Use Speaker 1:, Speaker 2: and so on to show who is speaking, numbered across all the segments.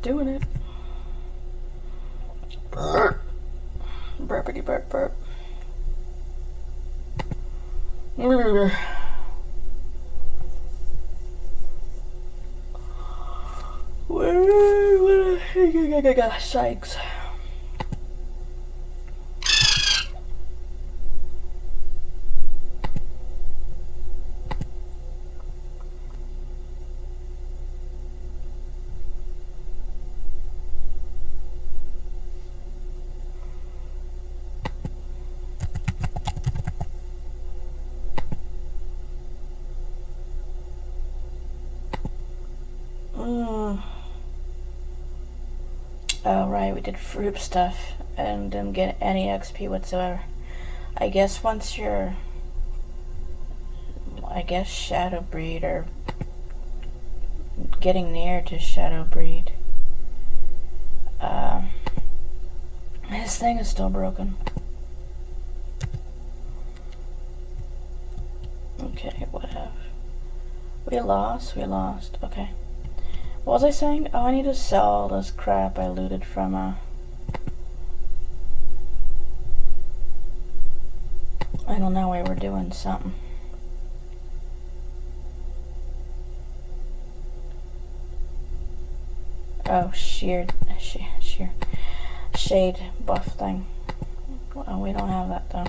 Speaker 1: Doing it. Burp. Burpity burp burp. Shikes. Oh, right, we did fruit stuff and didn't get any XP whatsoever. I guess once you're, Shadow Breed or getting near to Shadow Breed, his thing is still broken. Okay, whatever. We lost. Okay. What was I saying? Oh, I need to sell all this crap I looted from, I don't know, we were doing something. Oh, shade buff thing. Well, we don't have that, though.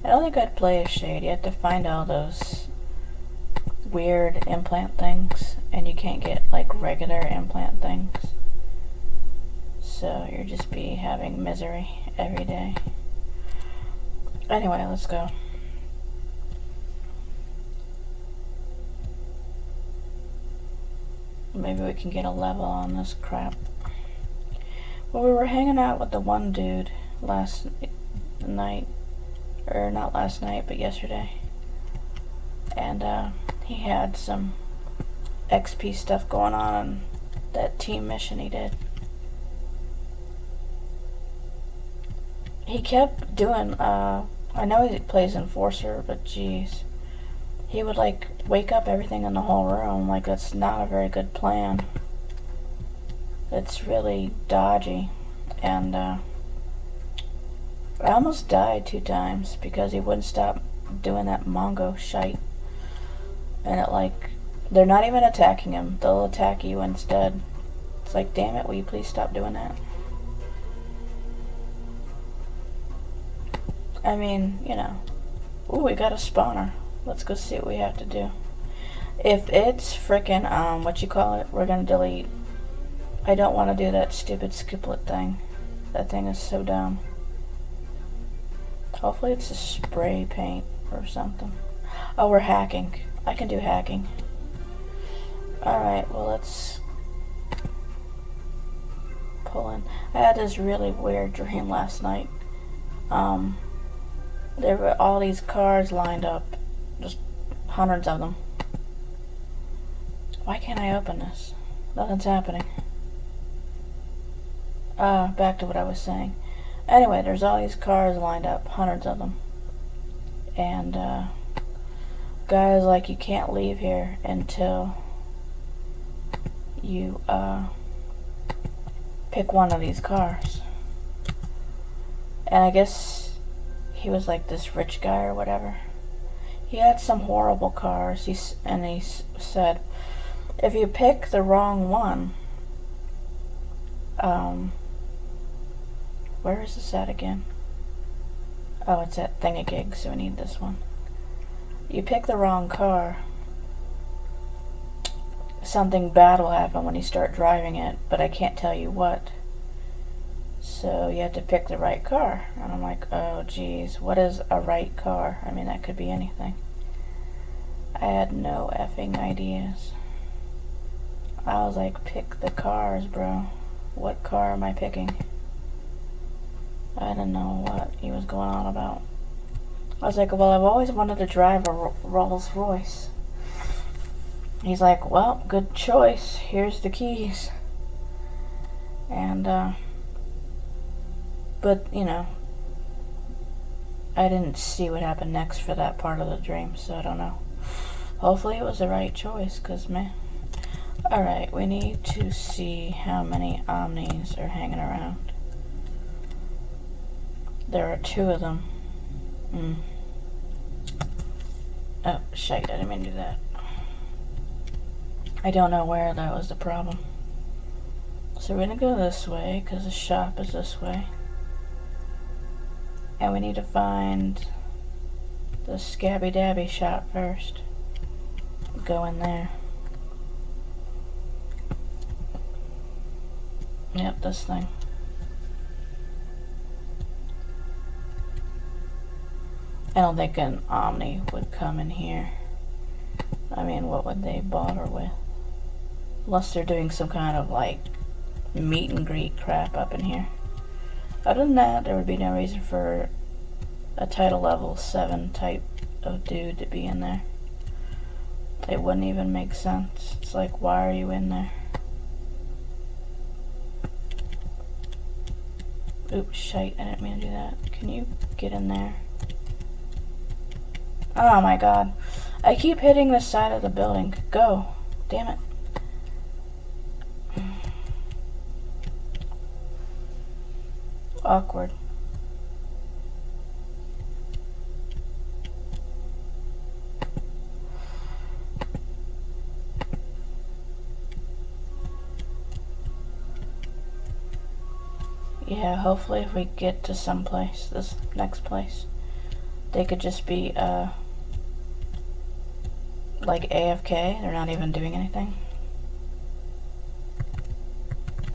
Speaker 1: I don't think I'd play a shade. You have to find all those weird implant things, and you can't get like regular implant things, so you'll just be having misery every day. Anyway, let's go. Maybe we can get a level on this crap. Well, we were hanging out with the one dude last night, or not last night, but yesterday, and he had some XP stuff going on that team mission he did. He kept doing, I know he plays Enforcer, but geez, he would like wake up everything in the whole room. Like, that's not a very good plan. It's really dodgy, and I almost died 2 times because he wouldn't stop doing that Mongo shite. And it, like, they're not even attacking him, they'll attack you instead. It's like, damn it, will you please stop doing that? I mean, you know. Ooh, we got a spawner. Let's go see what we have to do. If it's frickin', what you call it, we're gonna delete. I don't want to do that stupid skiplet thing. That thing is so dumb. Hopefully it's a spray paint or something. Oh, we're hacking. I can do hacking. Alright, well, let's pull in. I had this really weird dream last night. There were all these cars lined up. Just hundreds of them. Why can't I open this? Nothing's happening. Back to what I was saying. Anyway, there's all these cars lined up. Hundreds of them. And, guys, like, you can't leave here until you, pick one of these cars. And I guess he was like this rich guy or whatever. He had some horrible cars. He said, if you pick the wrong one, where is this at again? Oh, it's at Thingagig, so we need this one. You pick the wrong car, something bad will happen when you start driving it, but I can't tell you what. So you have to pick the right car. And I'm like, oh geez, what is a right car? I mean, that could be anything. I had no effing ideas. I was like, pick the cars, bro. What car am I picking? I didn't know what he was going on about. I was like, well, I've always wanted to drive a Rolls Royce. He's like, well, good choice. Here's the keys. And, but, you know, I didn't see what happened next for that part of the dream, so I don't know. Hopefully it was the right choice, because, man, Alright, we need to see how many Omnis are hanging around. There are 2 of them. Oh, shite, I didn't mean to do that. I don't know where that was the problem. So we're gonna go this way, because the shop is this way. And we need to find the Scabby Dabby shop first. Go in there. Yep, this thing. I don't think an Omni would come in here. I mean, what would they bother with? Unless they're doing some kind of, like, meet and greet crap up in here. Other than that, there would be no reason for a title level 7 type of dude to be in there. It wouldn't even make sense. It's like, why are you in there? Oops, shite, I didn't mean to do that. Can you get in there? Oh my god. I keep hitting the side of the building. Go. Damn it. Awkward. Yeah, hopefully if we get to some place, this next place, they could just be, like AFK. They're not even doing anything.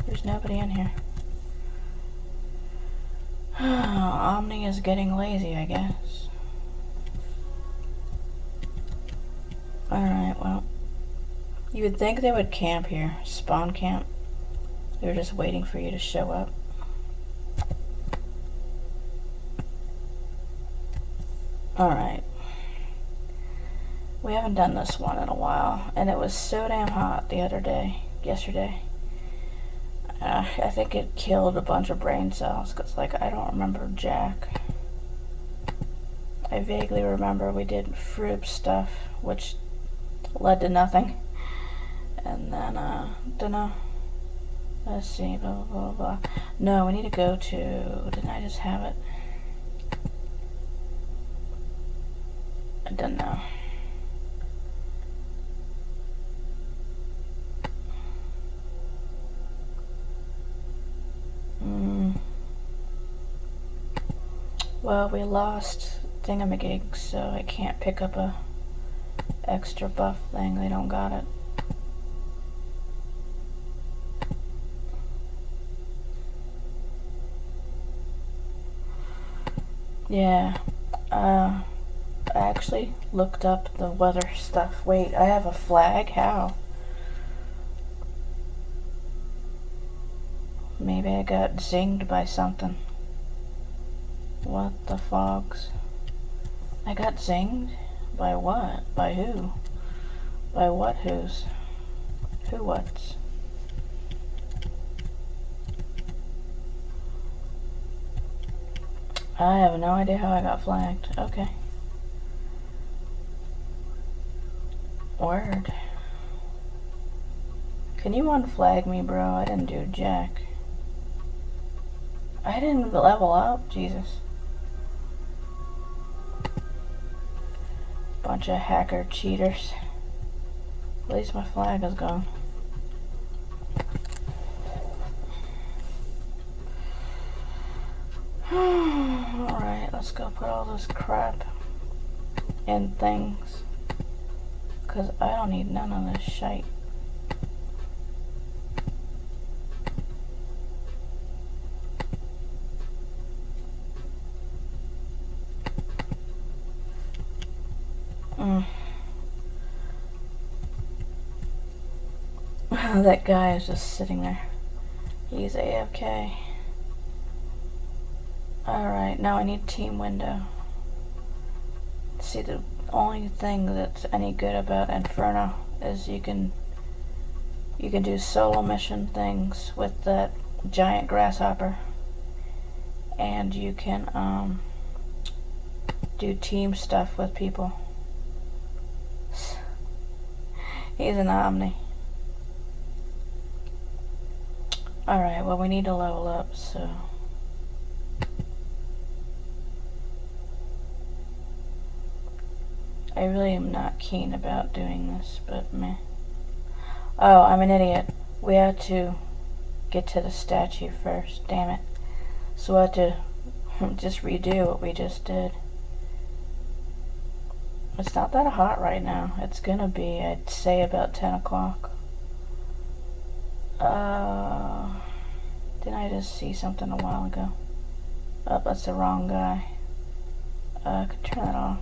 Speaker 1: There's nobody in here. Omni is getting lazy, I guess. Alright, well. You would think they would camp here. Spawn camp. They're just waiting for you to show up. Alright. We haven't done this one in a while, and it was so damn hot the other day, yesterday. I think it killed a bunch of brain cells, because, like, I don't remember jack. I vaguely remember we did fruit stuff, which led to nothing. And then, dunno. Let's see, blah, blah, blah, blah. No, we need to go to, didn't I just have it? I don't know. Well, we lost thingamagigs, so I can't pick up a extra buff thing. They don't got it. Yeah, I actually looked up the weather stuff. Wait, I have a flag? How? Maybe I got zinged by something. What the fogs? I got zinged? By what? By who? By what who's? Who what's? I have no idea how I got flagged. Okay. Word. Can you unflag me, bro? I didn't do jack. I didn't level up, Jesus. Bunch of hacker cheaters. At least my flag is gone. Alright, let's go put all this crap in things. Because I don't need none of this shite. That guy is just sitting there. He's AFK. Alright, now I need team window. See, the only thing that's any good about Inferno is you can do solo mission things with that giant grasshopper, and you can do team stuff with people. He's an Omni. Alright, well, we need to level up, so. I really am not keen about doing this, but meh. Oh, I'm an idiot. We had to get to the statue first, damn it. So I had to just redo what we just did. It's not that hot right now. It's gonna be, I'd say, about 10 o'clock. Didn't I just see something a while ago? Oh, that's the wrong guy. I could turn that off.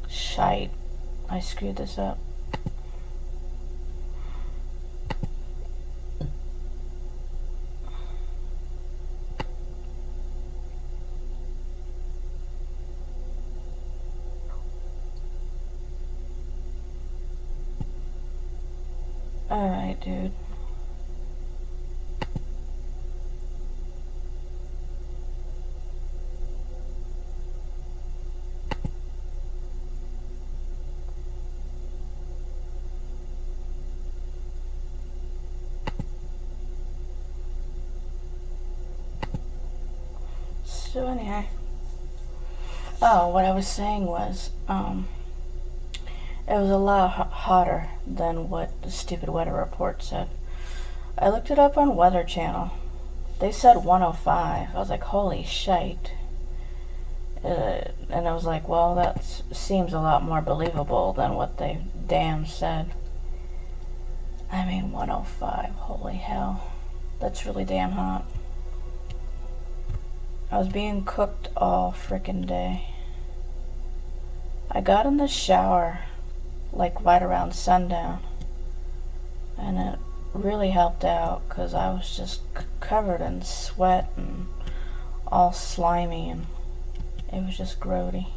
Speaker 1: Shite. I screwed this up. Alright, dude. So anyhow, oh, what I was saying was, it was a lot hotter than what the stupid weather report said. I looked it up on Weather Channel. They said 105. I was like, holy shite. And I was like, well, that seems a lot more believable than what they damn said. I mean, 105, holy hell. That's really damn hot. I was being cooked all frickin' day. I got in the shower like right around sundown, and it really helped out because I was just covered in sweat and all slimy, and it was just grody.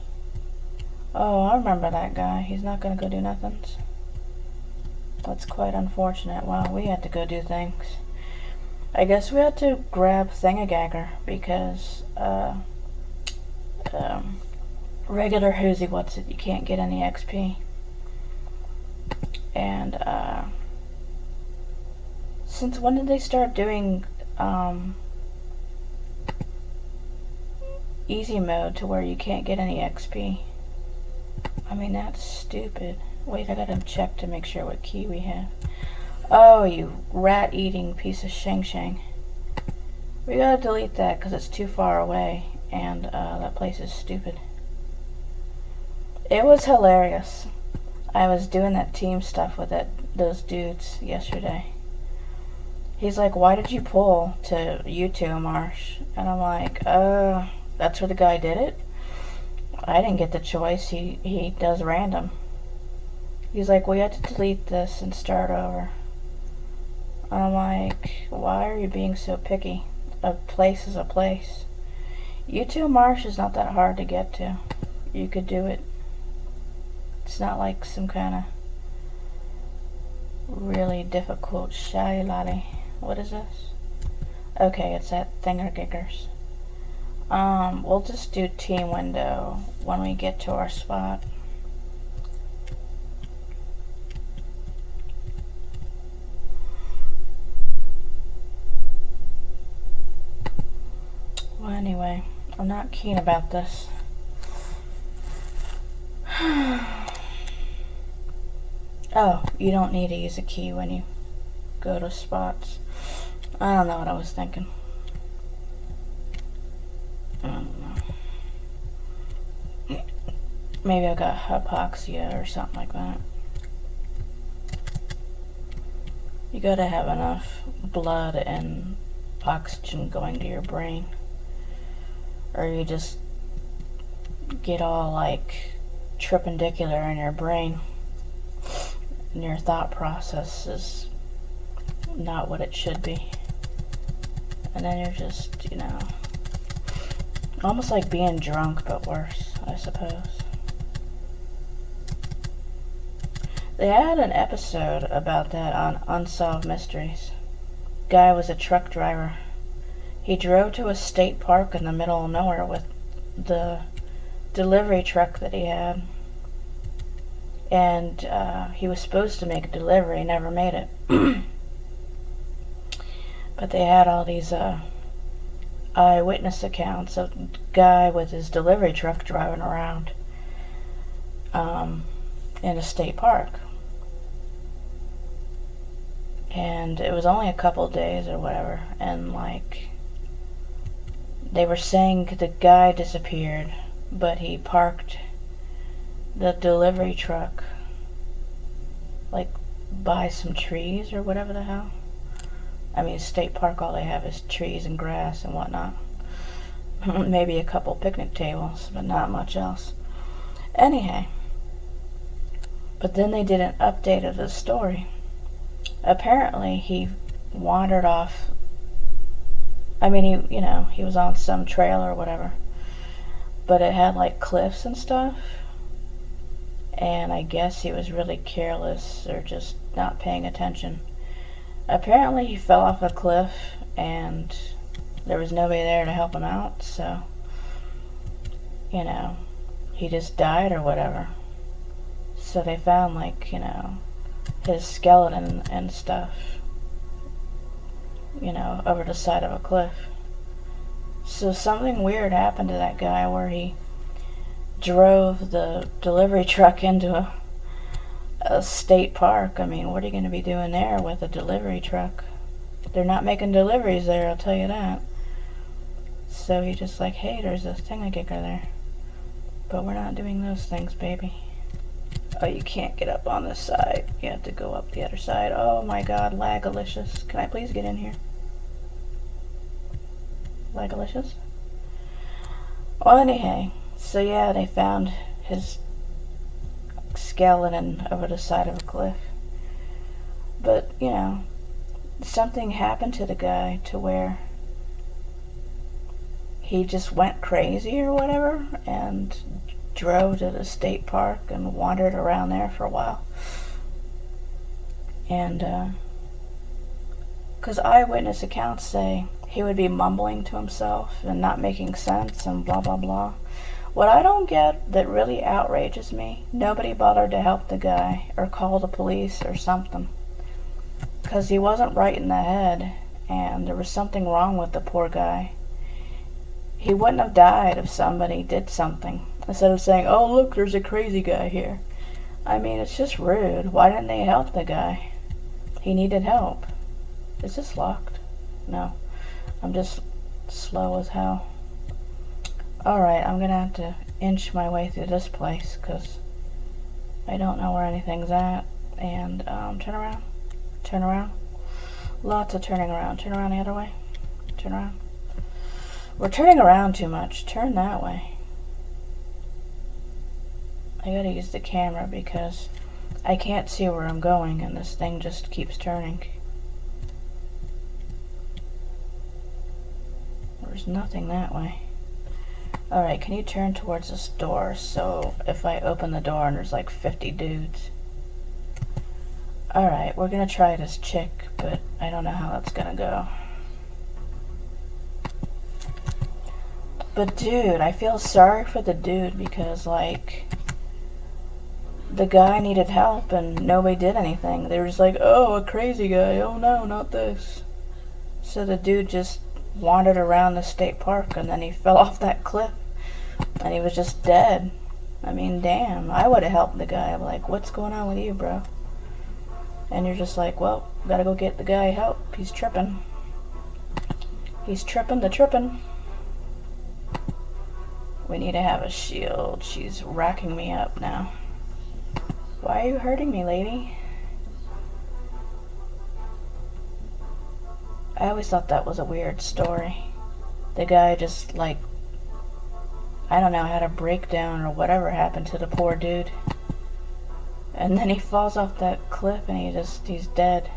Speaker 1: Oh, I remember that guy. He's not gonna go do nothings. That's quite unfortunate. Wow, we had to go do things. I guess we had to grab Thingagagger because regular Who's What's It, you can't get any XP. And since when did they start doing easy mode to where you can't get any XP? I mean, that's stupid. Wait, I gotta check to make sure what key we have. Oh, you rat-eating piece of Shang Shang. We gotta delete that because it's too far away, and that place is stupid. It was hilarious. I was doing that team stuff with those dudes yesterday. He's like, why did you pull to you two, Marsh? And I'm like, that's where the guy did it? I didn't get the choice. He does random. He's like, we had to delete this and start over. And I'm like, why are you being so picky? A place is a place. U2 Marsh is not that hard to get to. You could do it. It's not like some kind of really difficult shy lolly. What is this? Okay, it's at Thingagiggers. We'll just do team window when we get to our spot. Well, anyway, I'm not keen about this. Oh, you don't need to use a key when you go to spots. I don't know what I was thinking. I don't know. Maybe I got hypoxia or something like that. You gotta have enough blood and oxygen going to your brain, or you just get all like tripendicular in your brain, and your thought process is not what it should be, and then you're just, you know, almost like being drunk, but worse, I suppose. They had an episode about that on Unsolved Mysteries. Guy was a truck driver. He drove to a state park in the middle of nowhere with the delivery truck that he had. And he was supposed to make a delivery, never made it. But they had all these eyewitness accounts of a guy with his delivery truck driving around in a state park. And it was only a couple days or whatever, and like they were saying the guy disappeared, but he parked the delivery truck like by some trees or whatever the hell. I mean, state park, all they have is trees and grass and whatnot. Maybe a couple picnic tables, but not much else. Anyhow, but then they did an update of the story. Apparently, he wandered off. I mean, he was on some trail or whatever, but it had like cliffs and stuff. And I guess he was really careless or just not paying attention. Apparently, he fell off a cliff and there was nobody there to help him out, so, he just died or whatever. So they found, like, his skeleton and stuff, over the side of a cliff. So something weird happened to that guy where he drove the delivery truck into a state park. I mean, what are you going to be doing there with a delivery truck? They're not making deliveries there, I'll tell you that. So he just like, hey, there's this thingamajigger there, but we're not doing those things, baby. Oh, you can't get up on this side. You have to go up the other side. Oh my god, Lagalicious. Can I please get in here? Lagalicious? Well, anyhow, so yeah, they found his skeleton over the side of a cliff. But, something happened to the guy to where he just went crazy or whatever and drove to the state park and wandered around there for a while. And, because eyewitness accounts say he would be mumbling to himself and not making sense and blah, blah, blah. What I don't get that really outrages me, nobody bothered to help the guy or call the police or something. Because he wasn't right in the head and there was something wrong with the poor guy. He wouldn't have died if somebody did something. Instead of saying, oh look, there's a crazy guy here. I mean, it's just rude. Why didn't they help the guy? He needed help. Is this locked? No. I'm just slow as hell. Alright, I'm gonna have to inch my way through this place because I don't know where anything's at. And turn around. Turn around. Lots of turning around. Turn around the other way. Turn around. We're turning around too much. Turn that way. I gotta use the camera because I can't see where I'm going and this thing just keeps turning. There's nothing that way. Alright, can you turn towards this door so if I open the door and there's like 50 dudes. Alright, we're gonna try this chick, but I don't know how that's gonna go. But dude, I feel sorry for the dude because like the guy needed help and nobody did anything. They were just like, oh, a crazy guy, oh no, not this. So the dude just wandered around the state park and then he fell off that cliff and he was just dead. I mean, damn, I would have helped the guy. I'm like, what's going on with you, bro? And you're just like, well, gotta go get the guy help. He's tripping. He's tripping the tripping. We need to have a shield. She's racking me up now. Why are you hurting me, lady? I always thought that was a weird story. The guy just, like, I don't know, had a breakdown or whatever happened to the poor dude. And then he falls off that cliff and he's dead.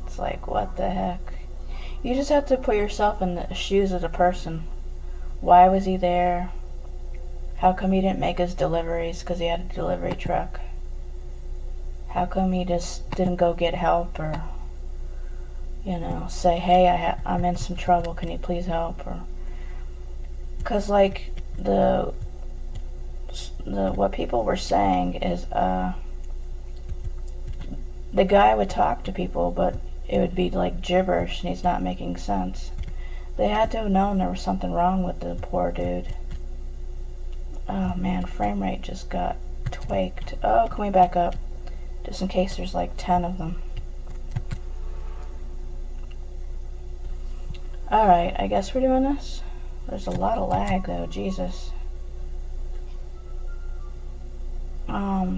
Speaker 1: It's like, what the heck? You just have to put yourself in the shoes of the person. Why was he there? How come he didn't make his deliveries because he had a delivery truck? How come he just didn't go get help or, say, hey, I'm in some trouble, can you please help? Or, because like the what people were saying is the guy would talk to people, but it would be like gibberish and he's not making sense. They had to have known there was something wrong with the poor dude. Oh man, frame rate just got tweaked. Oh, can we back up? Just in case there's like 10 of them. Alright, I guess we're doing this. There's a lot of lag though, Jesus.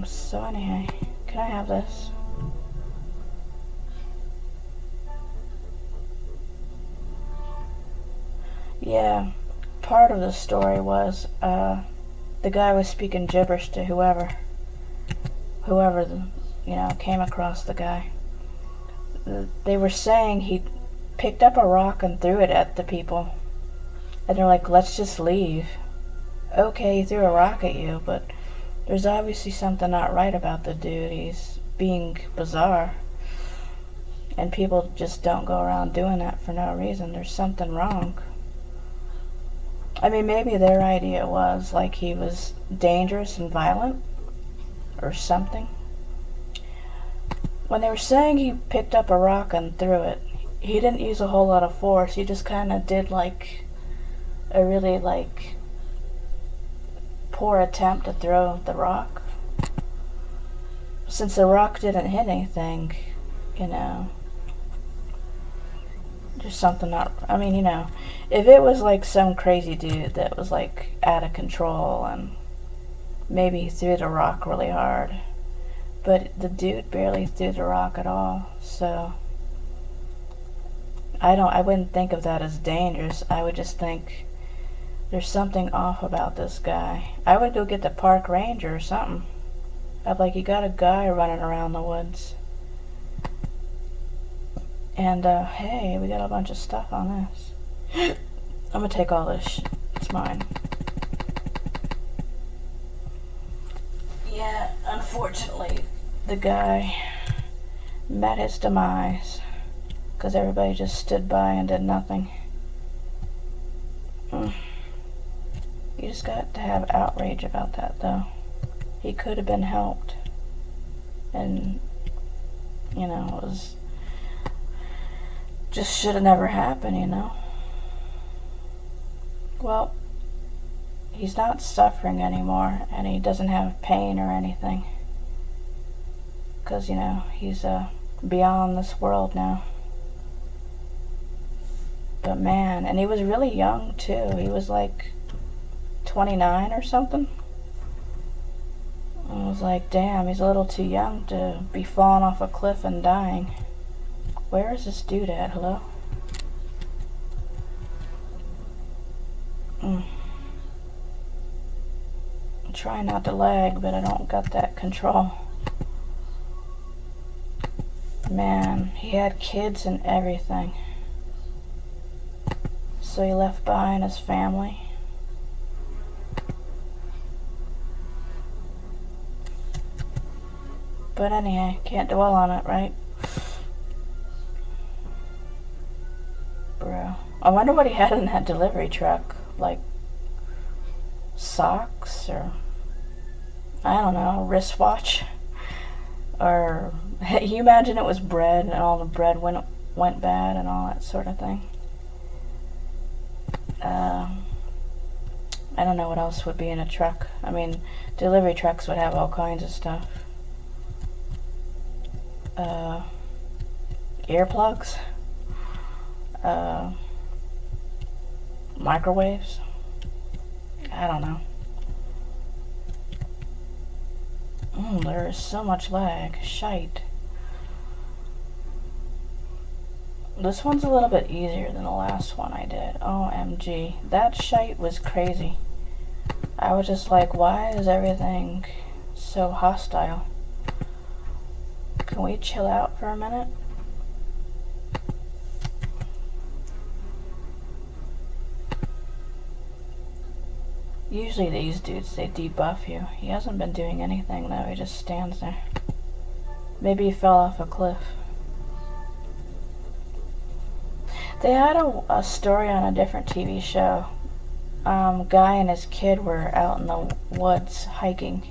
Speaker 1: So anyway, can I have this? Yeah, part of the story was, the guy was speaking gibberish to whoever, came across the guy. They were saying he picked up a rock and threw it at the people. And they're like, let's just leave. Okay, he threw a rock at you, but there's obviously something not right about the dude. He's being bizarre. And people just don't go around doing that for no reason. There's something wrong. I mean, maybe their idea was like he was dangerous and violent or something. When they were saying he picked up a rock and threw it, he didn't use a whole lot of force. He just kind of did like a really like poor attempt to throw the rock. Since the rock didn't hit anything, there's something not, I mean, if it was like some crazy dude that was like out of control and maybe he threw the rock really hard, but the dude barely threw the rock at all, so I wouldn't think of that as dangerous. I would just think there's something off about this guy. I would go get the park ranger or something. I'd like, you got a guy running around the woods. And, hey, we got a bunch of stuff on this. I'm gonna take all this shit. It's mine. Yeah, unfortunately, the guy met his demise because everybody just stood by and did nothing. You just got to have outrage about that, though. He could have been helped. And, it was just should have never happened, Well, he's not suffering anymore, and he doesn't have pain or anything. Because, he's beyond this world now. But man, and he was really young, too. He was like 29 or something. I was like, damn, he's a little too young to be falling off a cliff and dying. Where is this dude at? Hello? I'm trying not to lag, but I don't got that control. Man, he had kids and everything. So he left behind his family. But anyway, can't dwell on it, right? Bro. I wonder what he had in that delivery truck. Like, socks or, I don't know, a wristwatch? Or, you imagine it was bread and all the bread went bad and all that sort of thing? I don't know what else would be in a truck. I mean, delivery trucks would have all kinds of stuff. Earplugs, microwaves, I don't know. There is so much lag, shite. This one's a little bit easier than the last one I did. OMG, that shite was crazy. I was just like, why is everything so hostile? Can we chill out for a minute? Usually these dudes, they debuff you. He hasn't been doing anything though, he just stands there. Maybe he fell off a cliff. They had a story on a different TV show. Guy and his kid were out in the woods hiking.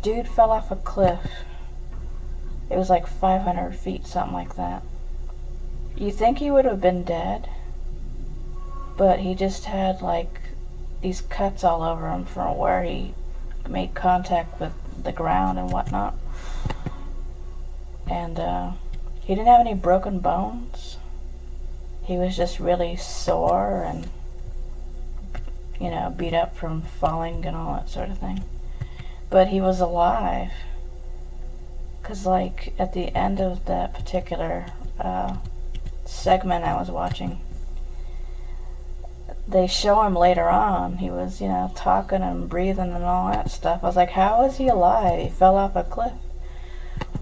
Speaker 1: Dude fell off a cliff. It was like 500 feet, something like that. You think he would have been dead, but he just had like these cuts all over him from where he made contact with the ground and whatnot. And he didn't have any broken bones. He was just really sore and, you know, beat up from falling and all that sort of thing. But he was alive. Because, like, at the end of that particular segment I was watching, they show him later on. He was, you know, talking and breathing and all that stuff. I was like, how is he alive? He fell off a cliff.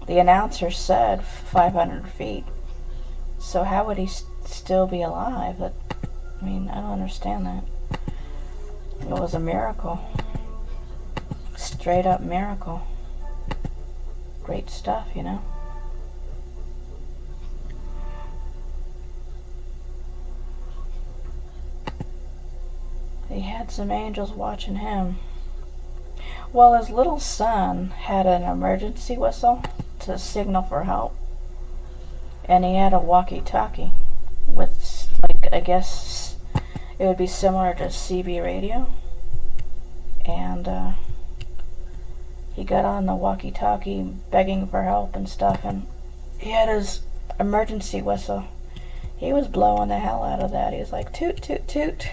Speaker 1: The announcer said 500 feet. So how would he still be alive? I mean, I don't understand that. It was a miracle. Straight up miracle. Great stuff, you know. He had some angels watching him. Well, his little son had an emergency whistle to signal for help. And he had a walkie-talkie with, like, I guess it would be similar to CB radio. And he got on the walkie-talkie begging for help and stuff, and he had his emergency whistle. He was blowing the hell out of that. He was like, toot, toot, toot.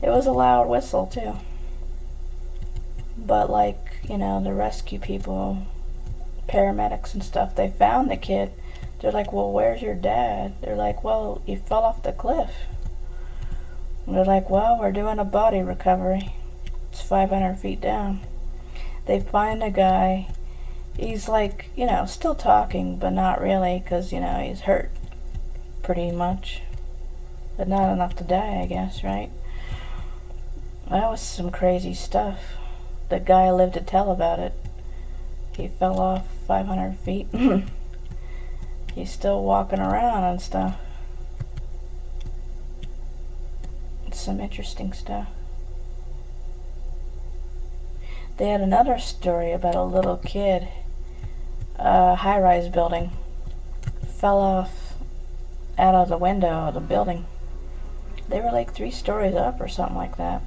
Speaker 1: It was a loud whistle, too. But, like, you know, the rescue people, paramedics and stuff, they found the kid. They're like, well, where's your dad? They're like, well, he fell off the cliff. And they're like, well, we're doing a body recovery. It's 500 feet down. They find a guy. He's like, you know, still talking, but not really, because, you know, he's hurt pretty much. But not enough to die, I guess, right? That was some crazy stuff. The guy lived to tell about it. He fell off 500 feet. He's still walking around and stuff. It's some interesting stuff. They had another story about a little kid, a high-rise building, fell off out of the window of the building. They were like 3 stories up or something like that.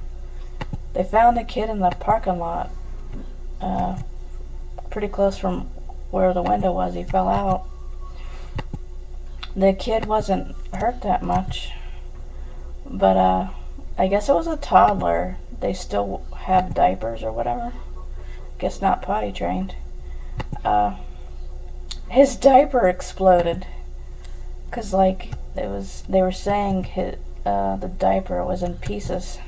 Speaker 1: They found the kid in the parking lot, pretty close from where the window was. He fell out. The kid wasn't hurt that much, but I guess it was a toddler. They still have diapers or whatever. Guess not potty trained. His diaper exploded, cause like they were saying the diaper was in pieces,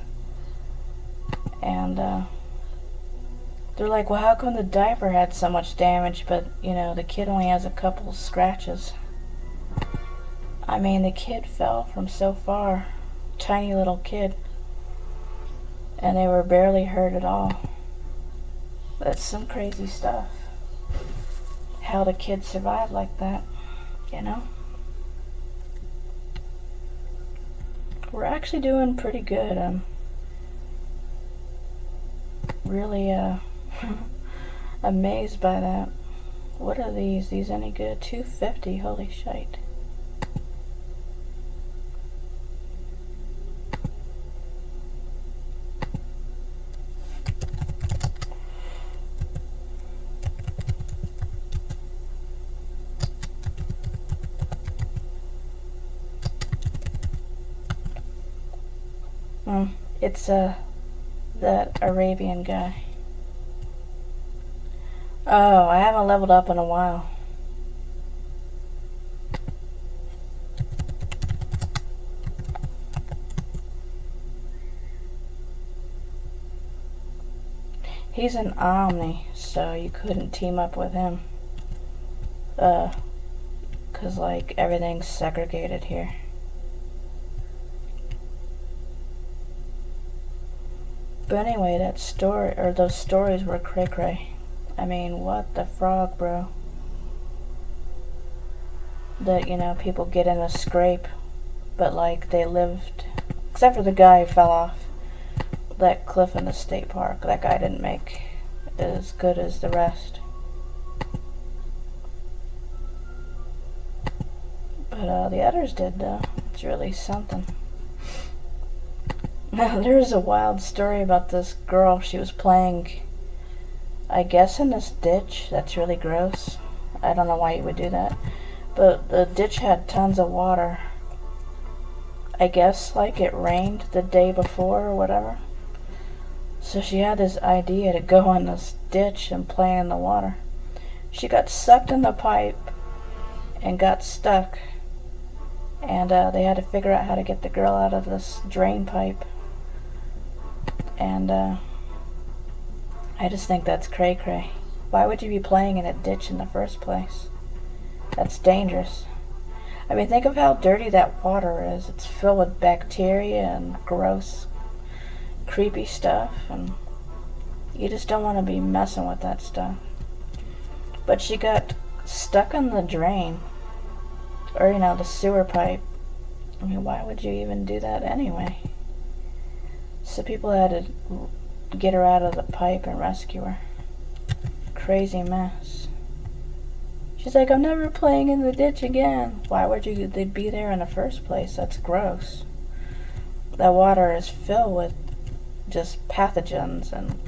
Speaker 1: and they're like, well, how come the diaper had so much damage, but you know the kid only has a couple of scratches? I mean, the kid fell from so far, tiny little kid, and they were barely hurt at all. That's some crazy stuff. How the kid survived like that, you know? We're actually doing pretty good. I'm really amazed by that. What are these? These any good? $2.50, holy shite. It's that Arabian guy. Oh, I haven't leveled up in a while. He's an Omni, so you couldn't team up with him. 'Cause like everything's segregated here. But anyway, that story, or those stories were cray-cray. I mean, what the frog, bro? That, you know, people get in a scrape, but like they lived, except for the guy who fell off that cliff in the state park. That guy didn't make as good as the rest. But the others did, though. It's really something. Now, there's a wild story about this girl. She was playing, I guess, in this ditch. That's really gross. I don't know why you would do that. But the ditch had tons of water. I guess, like, it rained the day before or whatever. So she had this idea to go in this ditch and play in the water. She got sucked in the pipe and got stuck. And they had to figure out how to get the girl out of this drain pipe. And I just think that's cray-cray. Why would you be playing in a ditch in the first place? That's dangerous. I mean, think of how dirty that water is. It's filled with bacteria and gross, creepy stuff, and you just don't want to be messing with that stuff. But she got stuck in the drain, or, the sewer pipe. I mean, why would you even do that anyway? So people had to get her out of the pipe and rescue her. Crazy mess. She's like, I'm never playing in the ditch again. Why would you be there in the first place? That's gross. That water is filled with just pathogens and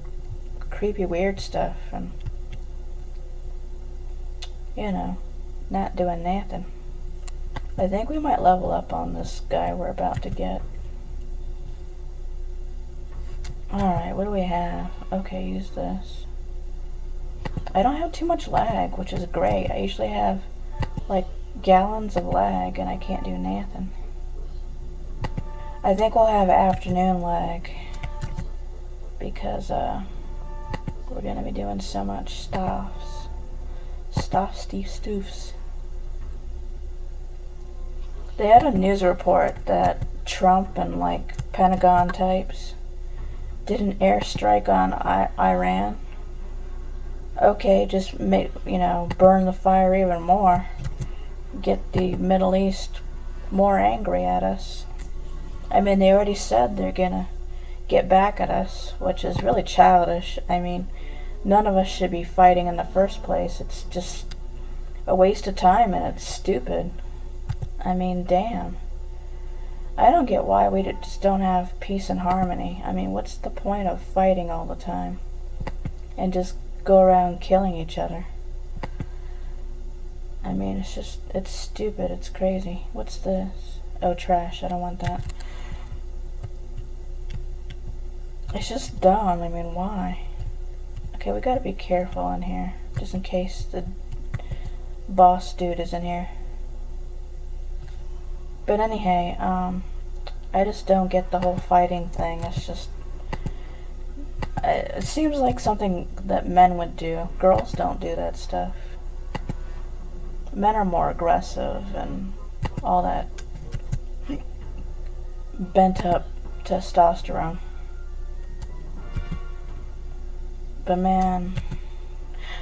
Speaker 1: creepy weird stuff, and not doing nothing. I think we might level up on this guy we're about to get. Alright, what do we have? Okay, use this. I don't have too much lag, which is great. I usually have like gallons of lag and I can't do nothing. I think we'll have afternoon lag because we're gonna be doing so much stuffs. Stoofs. They had a news report that Trump and like Pentagon types did an airstrike on Iran. Okay, just burn the fire even more. Get the Middle East more angry at us. I mean, they already said they're gonna get back at us, which is really childish. I mean, none of us should be fighting in the first place. It's just a waste of time and it's stupid. I mean, damn. I don't get why we just don't have peace and harmony. I mean, what's the point of fighting all the time and just go around killing each other? I mean, it's stupid. It's crazy. What's this? Oh, trash. I don't want that. It's just dumb. I mean, why? Okay, we gotta be careful in here, just in case the boss dude is in here. But anyhow, I just don't get the whole fighting thing. It's just, it seems like something that men would do. Girls don't do that stuff. Men are more aggressive and all that bent up testosterone. But man,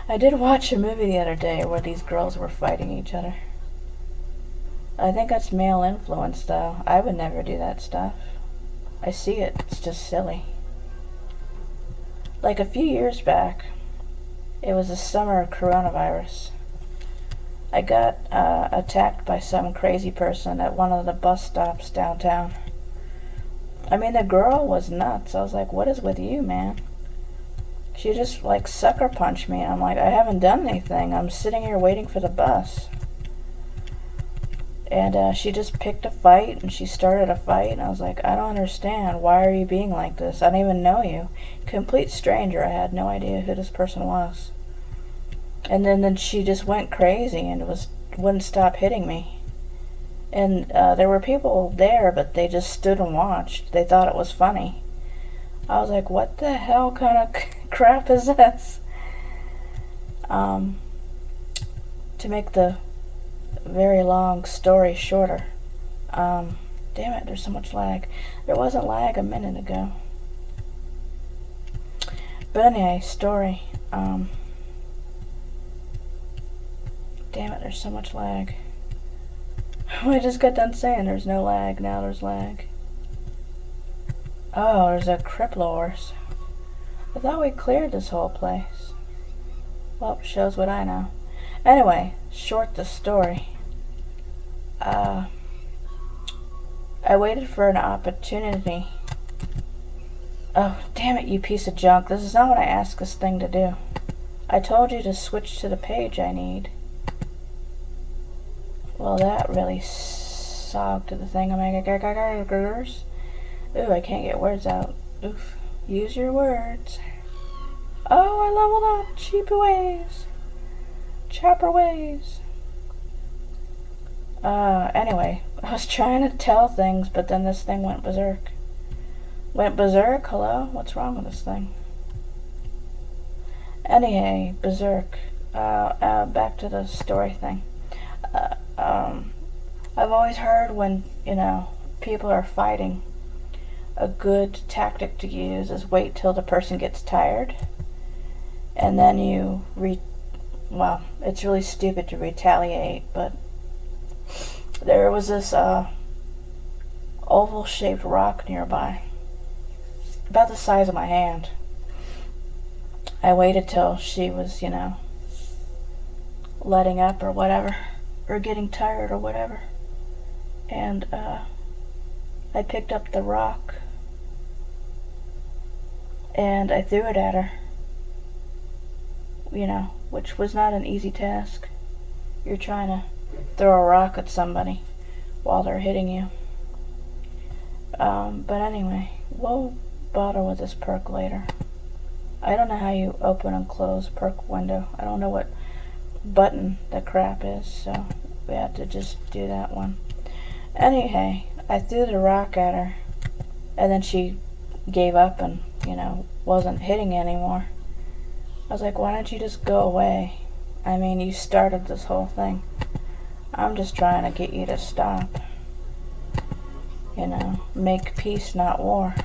Speaker 1: I did watch a movie the other day where these girls were fighting each other. I think that's male influence, though. I would never do that stuff. I see it. It's just silly. Like a few years back, it was the summer of coronavirus. I got attacked by some crazy person at one of the bus stops downtown. I mean, the girl was nuts. I was like, what is with you, man? She just, like, sucker punched me. I'm like, I haven't done anything. I'm sitting here waiting for the bus. And she just picked a fight, and she started a fight, and I was like, I don't understand. Why are you being like this? I don't even know you. Complete stranger. I had no idea who this person was. And then she just went crazy and wouldn't stop hitting me. And there were people there, but they just stood and watched. They thought it was funny. I was like, what the hell kind of crap is this? To make the very long story shorter. Damn it, there's so much lag. There wasn't lag a minute ago. But anyway, story. Damn it, there's so much lag. I just got done saying there's no lag, now there's lag. Oh, there's a Crippler's. I thought we cleared this whole place. Well, shows what I know. Anyway, short the story. I waited for an opportunity. Oh, damn it, you piece of junk. This is not what I asked this thing to do. I told you to switch to the page I need. Well, that really sogged to the thing. I'm like, ooh, I can't get words out. Oof. Use your words. Oh, I leveled up. Cheapy ways. Chopper ways. Anyway, I was trying to tell things, but then this thing went berserk. Went berserk? Hello? What's wrong with this thing? Anyway, berserk. Back to the story thing. I've always heard when, people are fighting, a good tactic to use is wait till the person gets tired, and then well, it's really stupid to retaliate, but there was this oval-shaped rock nearby, about the size of my hand. I waited till she was, letting up or whatever, or getting tired or whatever, and I picked up the rock and I threw it at her, which was not an easy task. You're trying to throw a rock at somebody while they're hitting you. But anyway, we'll bother with this perk later. I don't know how you open and close perk window. I don't know what button the crap is, so we have to just do that one. Anyway, I threw the rock at her, and then she gave up and, wasn't hitting anymore. I was like, why don't you just go away? I mean, you started this whole thing. I'm just trying to get you to stop. Make peace, not war.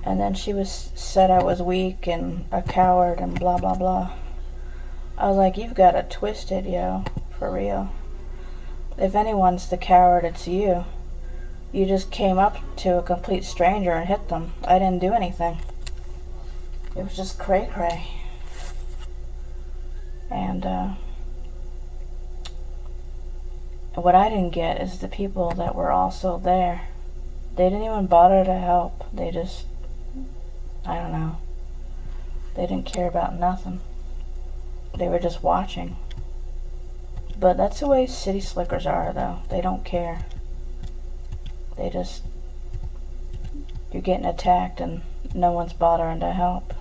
Speaker 1: And then she said I was weak and a coward and blah, blah, blah. I was like, you've got it twisted, yo. For real. If anyone's the coward, it's you. You just came up to a complete stranger and hit them. I didn't do anything. It was just cray-cray. And what I didn't get is the people that were also there. They didn't even bother to help. They just, I don't know. They didn't care about nothing. They were just watching. But that's the way city slickers are, though. They don't care. They just, you're getting attacked and no one's bothering to help.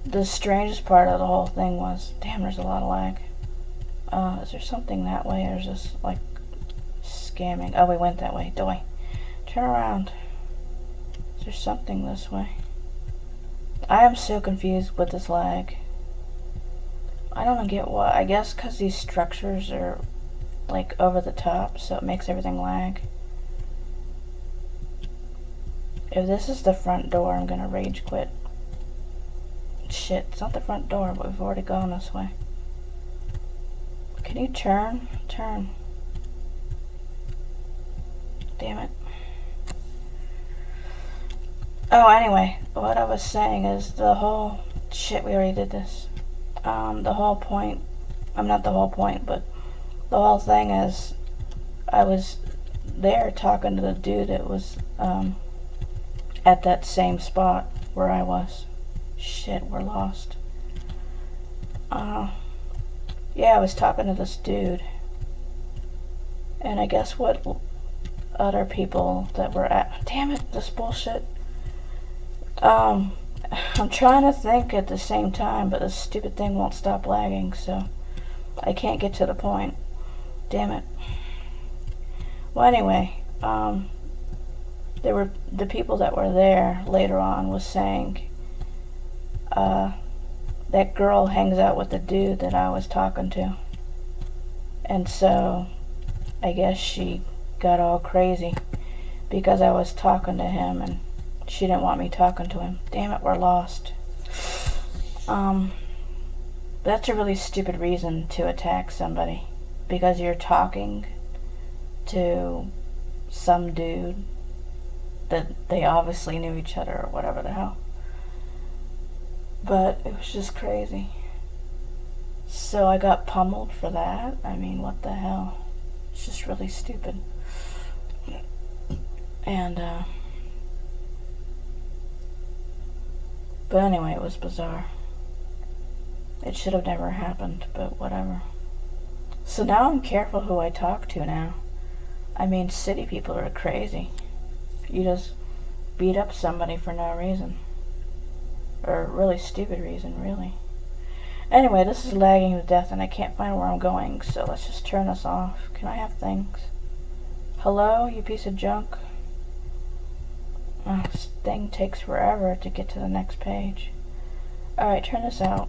Speaker 1: The strangest part of the whole thing was, damn, there's a lot of lag. Is there something that way, or is this like scamming? Oh, we went that way. Doy. Turn around. Is there something this way? I am so confused with this lag. I don't get what. I guess because these structures are like over the top, so it makes everything lag. If this is the front door, I'm gonna rage quit. Shit, it's not the front door, but we've already gone this way. Can you turn? Turn. Damn it. Oh, anyway, what I was saying is the whole... Shit, we already did this. The whole point... not the whole point, but the whole thing is I was there talking to the dude that was at that same spot where I was. Shit, we're lost. Yeah, I was talking to this dude. And I guess what other people that were at... Damn it, this bullshit. I'm trying to think at the same time, but this stupid thing won't stop lagging, so I can't get to the point. Damn it. Well, anyway, there were the people that were there later on was saying that girl hangs out with the dude that I was talking to, and so I guess she got all crazy because I was talking to him and she didn't want me talking to him. Damn it, we're lost. That's a really stupid reason to attack somebody, because you're talking to some dude that they obviously knew each other or whatever the hell. But it was just crazy. So I got pummeled for that. I mean, what the hell? It's just really stupid. And, but anyway, it was bizarre. It should have never happened, but whatever. So now I'm careful who I talk to now. I mean, city people are crazy. You just beat up somebody for no reason. Or a really stupid reason, really. Anyway, this is lagging to death and I can't find where I'm going, so let's just turn this off. Can I have things? Hello, you piece of junk? Oh, this thing takes forever to get to the next page. Alright, turn this out.